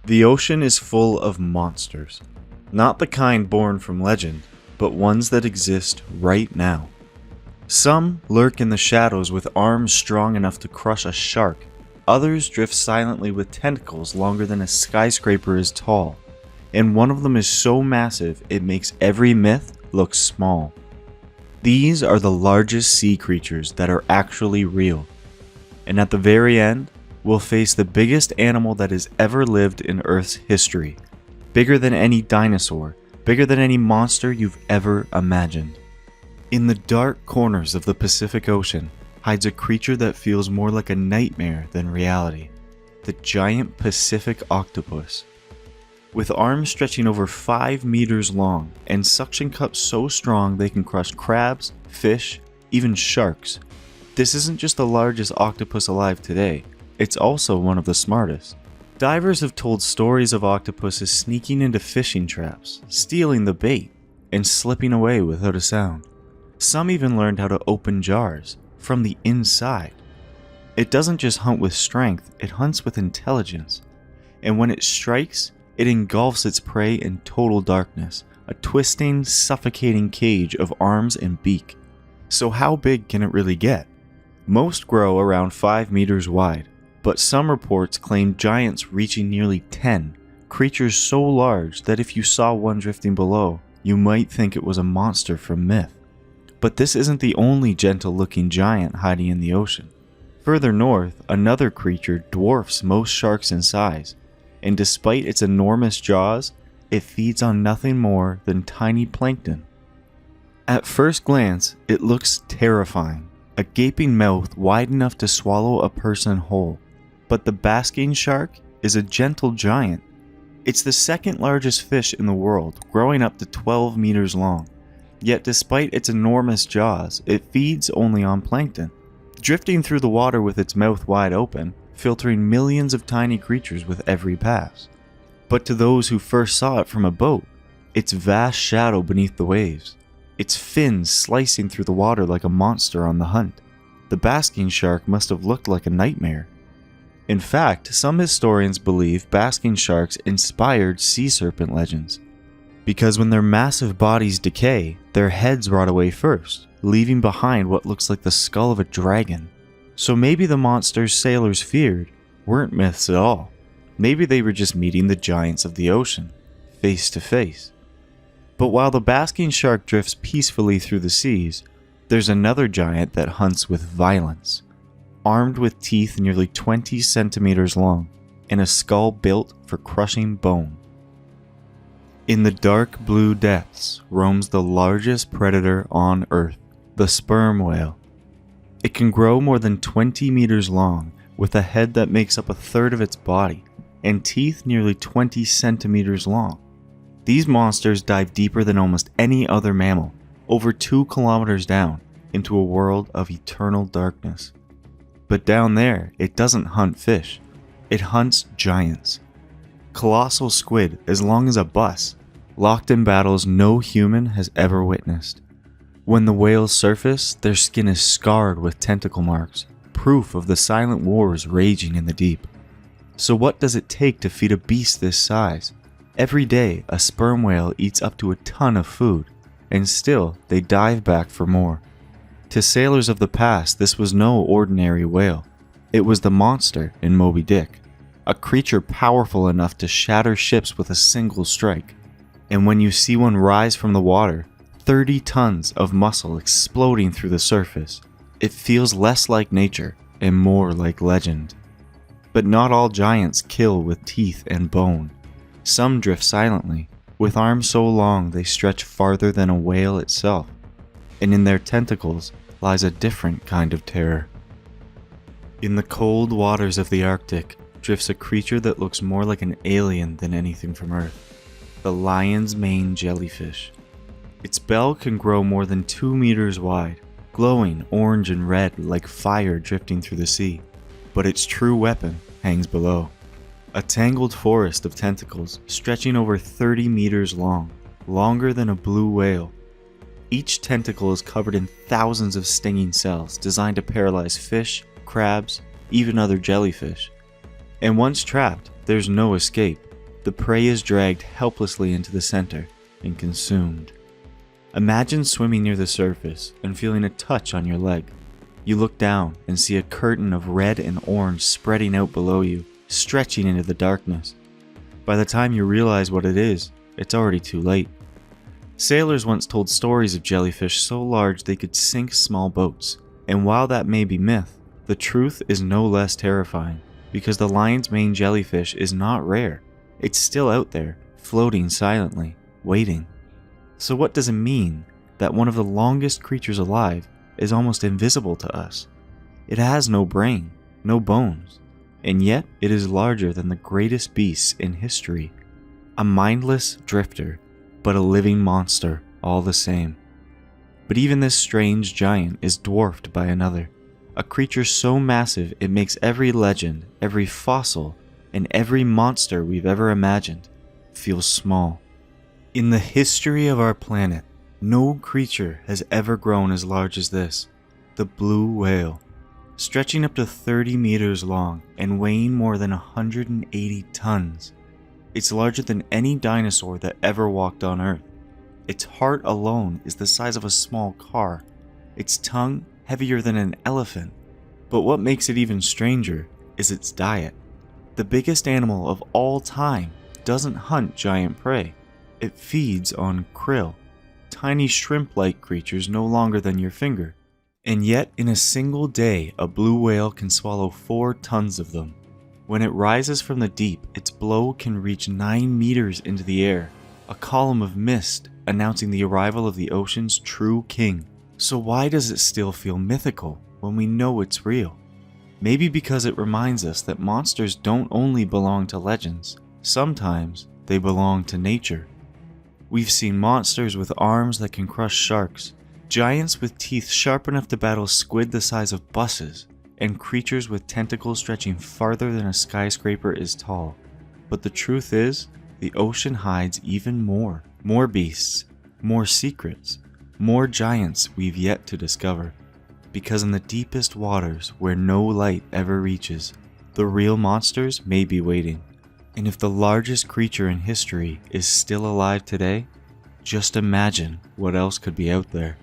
The ocean is full of monsters. Not the kind born from legend, but ones that exist right now. Some lurk in the shadows with arms strong enough to crush a shark. Others drift silently with tentacles longer than a skyscraper is tall. And one of them is so massive it makes every myth look small. These are the largest sea creatures that are actually real. And at the very end, we'll face the biggest animal that has ever lived in Earth's history. Bigger than any dinosaur, bigger than any monster you've ever imagined. In the dark corners of the Pacific Ocean hides a creature that feels more like a nightmare than reality. The giant Pacific octopus. With arms stretching over 5 meters long and suction cups so strong they can crush crabs, fish, even sharks. This isn't just the largest octopus alive today, it's also one of the smartest. Divers have told stories of octopuses sneaking into fishing traps, stealing the bait, and slipping away without a sound. Some even learned how to open jars from the inside. It doesn't just hunt with strength, it hunts with intelligence. And when it strikes, it engulfs its prey in total darkness, a twisting, suffocating cage of arms and beak. So how big can it really get? Most grow around 5 meters wide, but some reports claim giants reaching nearly 10, creatures so large that if you saw one drifting below, you might think it was a monster from myth. But this isn't the only gentle-looking giant hiding in the ocean. Further north, another creature dwarfs most sharks in size, and despite its enormous jaws, it feeds on nothing more than tiny plankton. At first glance, it looks terrifying, a gaping mouth wide enough to swallow a person whole. But the basking shark is a gentle giant. It's the second largest fish in the world, growing up to 12 meters long. Yet despite its enormous jaws, it feeds only on plankton, drifting through the water with its mouth wide open, filtering millions of tiny creatures with every pass. But to those who first saw it from a boat, its vast shadow beneath the waves, its fins slicing through the water like a monster on the hunt, the basking shark must have looked like a nightmare. In fact, some historians believe basking sharks inspired sea serpent legends, because when their massive bodies decay, their heads rot away first, leaving behind what looks like the skull of a dragon. So maybe the monsters sailors feared weren't myths at all. Maybe they were just meeting the giants of the ocean, face to face. But while the basking shark drifts peacefully through the seas, there's another giant that hunts with violence, armed with teeth nearly 20 centimeters long and a skull built for crushing bone. In the dark blue depths roams the largest predator on Earth, the sperm whale. It can grow more than 20 meters long, with a head that makes up a third of its body, and teeth nearly 20 centimeters long. These monsters dive deeper than almost any other mammal, over 2 kilometers down, into a world of eternal darkness. But down there, it doesn't hunt fish. It hunts giants. Colossal squid as long as a bus, locked in battles no human has ever witnessed. When the whales surface, their skin is scarred with tentacle marks, proof of the silent wars raging in the deep. So what does it take to feed a beast this size? Every day, a sperm whale eats up to a ton of food, and still they dive back for more. To sailors of the past, this was no ordinary whale. It was the monster in Moby Dick, a creature powerful enough to shatter ships with a single strike. And when you see one rise from the water, 30 tons of muscle exploding through the surface, it feels less like nature and more like legend. But not all giants kill with teeth and bone. Some drift silently, with arms so long they stretch farther than a whale itself, and in their tentacles lies a different kind of terror. In the cold waters of the Arctic drifts a creature that looks more like an alien than anything from Earth, the lion's mane jellyfish. Its bell can grow more than 2 meters wide, glowing orange and red like fire drifting through the sea, but its true weapon hangs below. A tangled forest of tentacles stretching over 30 meters long, longer than a blue whale. Each tentacle is covered in thousands of stinging cells designed to paralyze fish, crabs, even other jellyfish. And once trapped, there's no escape. the prey is dragged helplessly into the center and consumed. Imagine swimming near the surface and feeling a touch on your leg. You look down and see a curtain of red and orange spreading out below you, stretching into the darkness. By the time you realize what it is, it's already too late. Sailors once told stories of jellyfish so large they could sink small boats, and while that may be myth, the truth is no less terrifying, because the lion's mane jellyfish is not rare. It's still out there, floating silently, waiting. So what does it mean that one of the longest creatures alive is almost invisible to us? It has no brain, no bones, and yet it is larger than the greatest beasts in history. A mindless drifter, but a living monster all the same. But even this strange giant is dwarfed by another, a creature so massive it makes every legend, every fossil, and every monster we've ever imagined feel small. In the history of our planet, no creature has ever grown as large as this, the blue whale, stretching up to 30 meters long and weighing more than 180 tons. It's larger than any dinosaur that ever walked on Earth. Its heart alone is the size of a small car, its tongue heavier than an elephant. But what makes it even stranger is its diet. The biggest animal of all time doesn't hunt giant prey. It feeds on krill, tiny shrimp-like creatures no longer than your finger. And yet, in a single day, a blue whale can swallow 4 tons of them. When it rises from the deep, its blow can reach 9 meters into the air, a column of mist announcing the arrival of the ocean's true king. So why does it still feel mythical when we know it's real? Maybe because it reminds us that monsters don't only belong to legends, sometimes they belong to nature. We've seen monsters with arms that can crush sharks, giants with teeth sharp enough to battle squid the size of buses, and creatures with tentacles stretching farther than a skyscraper is tall. But the truth is, the ocean hides even more beasts, more secrets, more giants we've yet to discover. Because in the deepest waters where no light ever reaches, the real monsters may be waiting. And if the largest creature in history is still alive today, just imagine what else could be out there.